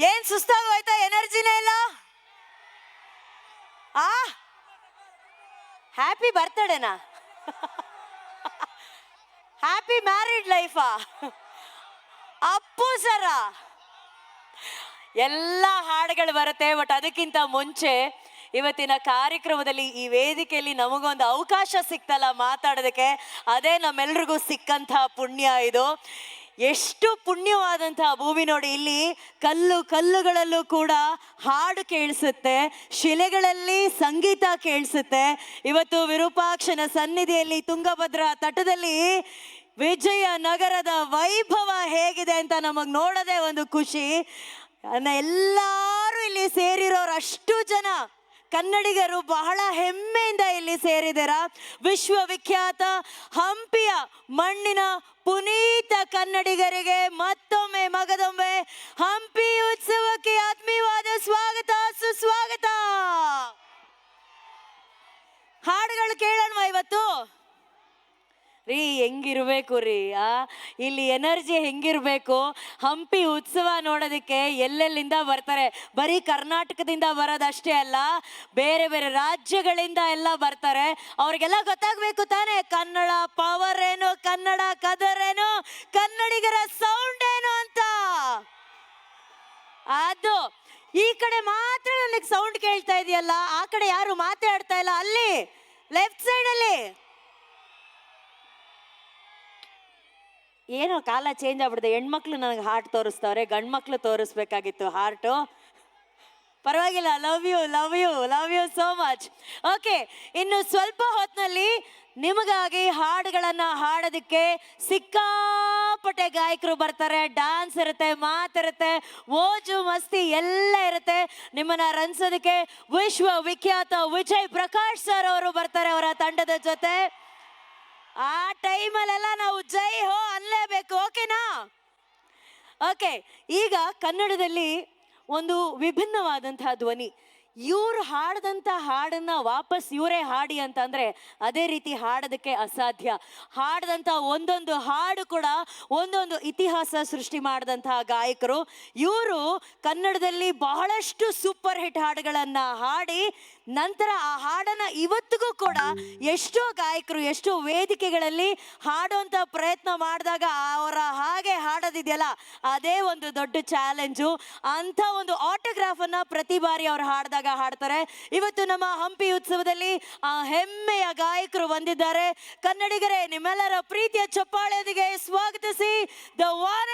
ಏನ್ ಸುಸ್ತಾಗೋಯ್ತಾ? ಎನರ್ಜಿನೇ ಇಲ್ಲ. ಆ ಹ್ಯಾಪಿ ಬರ್ತ್ಡೇನಾ? ಹ್ಯಾಪಿ ಮ್ಯಾರಿಡ್ ಲೈಫಾ? ಅಪ್ಪು ಸರ ಎಲ್ಲ ಹಾಡುಗಳು ಬರುತ್ತೆ. ಬಟ್ ಅದಕ್ಕಿಂತ ಮುಂಚೆ ಇವತ್ತಿನ ಕಾರ್ಯಕ್ರಮದಲ್ಲಿ ಈ ವೇದಿಕೆಯಲ್ಲಿ ನಮಗೊಂದು ಅವಕಾಶ ಸಿಕ್ತಲ್ಲ ಮಾತಾಡೋದಕ್ಕೆ, ಅದೇ ನಮ್ಮೆಲ್ರಿಗೂ ಸಿಕ್ಕಂಥ ಪುಣ್ಯ ಇದು. ಎಷ್ಟು ಪುಣ್ಯವಾದಂತಹ ಭೂಮಿ ನೋಡಿ. ಇಲ್ಲಿ ಕಲ್ಲುಗಳಲ್ಲೂ ಕೂಡ ಹಾಡು ಕೇಳಿಸುತ್ತೆ, ಶಿಲೆಗಳಲ್ಲಿ ಸಂಗೀತ ಕೇಳಿಸುತ್ತೆ. ಇವತ್ತು ವಿರೂಪಾಕ್ಷನ ಸನ್ನಿಧಿಯಲ್ಲಿ ತುಂಗಭದ್ರಾ ತಟದಲ್ಲಿ ವಿಜಯನಗರದ ವೈಭವ ಹೇಗಿದೆ ಅಂತ ನಮಗೆ ನೋಡೋದೇ ಒಂದು ಖುಷಿ. ಎಲ್ಲರೂ ಇಲ್ಲಿ ಸೇರಿರೋರು ಅಷ್ಟು ಜನ ಕನ್ನಡಿಗರು ಬಹಳ ಹೆಮ್ಮೆಯಿಂದ ಇಲ್ಲಿ ಸೇರಿದಾರ. ವಿಶ್ವವಿಖ್ಯಾತ ಹಂಪಿಯ ಮಣ್ಣಿನ ಪುನೀತ ಕನ್ನಡಿಗರಿಗೆ ಮತ್ತೊಮ್ಮೆ ಮಗದೊಮ್ಮೆ ಹಂಪಿ ಉತ್ಸವಕ್ಕೆ ಆತ್ಮೀಯವಾದ ಸ್ವಾಗತ, ಸುಸ್ವಾಗತ. ಹಾಡುಗಳು ಕೇಳೋಣ ಇವತ್ತು ರೀ. ಹೆಂಗಿರ್ಬೇಕು ರೀ ಇಲ್ಲಿ ಎನರ್ಜಿ ಹೆಂಗಿರ್ಬೇಕು. ಹಂಪಿ ಉತ್ಸವ ನೋಡೋದಕ್ಕೆ ಎಲ್ಲೆಲ್ಲಿಂದ ಬರ್ತಾರೆ. ಬರೀ ಕರ್ನಾಟಕದಿಂದ ಬರೋದಷ್ಟೇ ಅಲ್ಲ, ಬೇರೆ ಬೇರೆ ರಾಜ್ಯಗಳಿಂದ ಎಲ್ಲ ಬರ್ತಾರೆ. ಅವ್ರಿಗೆಲ್ಲ ಗೊತ್ತಾಗ್ಬೇಕು ತಾನೇ ಕನ್ನಡ ಪವರ್ ಏನು, ಕನ್ನಡ ಕದರೇನು, ಕನ್ನಡಿಗರ ಸೌಂಡ್ ಏನು ಅಂತ. ಅದು ಈ ಕಡೆ ಮಾತ್ರ ನನಗೆ ಸೌಂಡ್ ಕೇಳ್ತಾ ಇದೆಯಲ್ಲ, ಆ ಕಡೆ ಯಾರು ಮಾತಾಡ್ತಾ ಇಲ್ಲ. ಅಲ್ಲಿ ಲೆಫ್ಟ್ ಸೈಡ್ ಅಲ್ಲಿ ಏನೋ ಕಾಲ ಚೇಂಜ್ ಆಗ್ಬಿಡುತ್ತೆ. ಹೆಣ್ಮಕ್ಳು ನನಗೆ ಹಾರ್ಟ್ ತೋರಿಸ್ತವ್ರೆ, ಗಂಡು ಮಕ್ಳು ತೋರಿಸ್ಬೇಕಾಗಿತ್ತು ಹಾರ್ಟು. ಪರವಾಗಿಲ್ಲ. Love you love you love you so much. Okay, ಇನ್ನು ಸ್ವಲ್ಪ ಹೊತ್ತಿನಲ್ಲಿ ನಿಮಗಾಗಿ ಹಾಡುಗಳನ್ನು ಹಾಡೋದಕ್ಕೆ ಸಿಕ್ಕಾಪಟ್ಟೆ ಗಾಯಕರು ಬರ್ತಾರೆ. ಡ್ಯಾನ್ಸ್ ಇರುತ್ತೆ, ಮಾತಿರುತ್ತೆ, ಮೋಜು ಮಸ್ತಿ ಎಲ್ಲ ಇರುತ್ತೆ. ನಿಮ್ಮನ್ನ ರಂಜಿಸೋದಕ್ಕೆ ವಿಶ್ವವಿಖ್ಯಾತ ವಿಜಯ್ ಪ್ರಕಾಶ್ ಸರ್ ಅವರು ಬರ್ತಾರೆ ಅವರ ತಂಡದ ಜೊತೆ. ಆ ಟೈಮಲ್ಲೆಲ್ಲ ನಾವು ಜೈ ಹೋ ಅನ್ಲೇಬೇಕು. ಓಕೆನಾ? ಓಕೆ, ಈಗ ಕನ್ನಡದಲ್ಲಿ ಒಂದು ವಿಭಿನ್ನವಾದಂತಹ ಧ್ವನಿ. ಇವ್ರು ಹಾಡಿದಂಥ ಹಾಡನ್ನ ವಾಪಸ್ ಇವರೇ ಹಾಡಿ ಅಂತಂದ್ರೆ ಅದೇ ರೀತಿ ಹಾಡೋದಕ್ಕೆ ಅಸಾಧ್ಯ. ಹಾಡಿದಂಥ ಒಂದೊಂದು ಹಾಡು ಕೂಡ ಒಂದೊಂದು ಇತಿಹಾಸ ಸೃಷ್ಟಿ ಮಾಡಿದಂತಹ ಗಾಯಕರು ಇವರು. ಕನ್ನಡದಲ್ಲಿ ಬಹಳಷ್ಟು ಸೂಪರ್ ಹಿಟ್ ಹಾಡುಗಳನ್ನು ಹಾಡಿ ನಂತರ ಆ ಹಾಡನ್ನು ಇವತ್ತಿಗೂ ಕೂಡ ಎಷ್ಟೋ ಗಾಯಕರು ಎಷ್ಟೋ ವೇದಿಕೆಗಳಲ್ಲಿ ಹಾಡುವಂಥ ಪ್ರಯತ್ನ ಮಾಡಿದಾಗ ಅವರ ಹಾಗೆ ಹಾಡೋದಿದೆಯಲ್ಲ, ಅದೇ ಒಂದು ದೊಡ್ಡ ಚಾಲೆಂಜು. ಅಂಥ ಒಂದು ಆಟೋಗ್ರಾಫನ್ನು ಪ್ರತಿ ಬಾರಿ ಅವ್ರು ಹಾಡಿದಾಗ ಹಾಡ್ತಾರೆ. ಇವತ್ತು ನಮ್ಮ ಹಂಪಿ ಉತ್ಸವದಲ್ಲಿ ಆ ಹೆಮ್ಮೆಯ ಗಾಯಕರು ಬಂದಿದ್ದಾರೆ. ಕನ್ನಡಿಗರೇ, ನಿಮ್ಮೆಲ್ಲರ ಪ್ರೀತಿಯ ಚಪ್ಪಾಳೆಯೊಂದಿಗೆ ಸ್ವಾಗತಿಸಿ ದ ಒನ್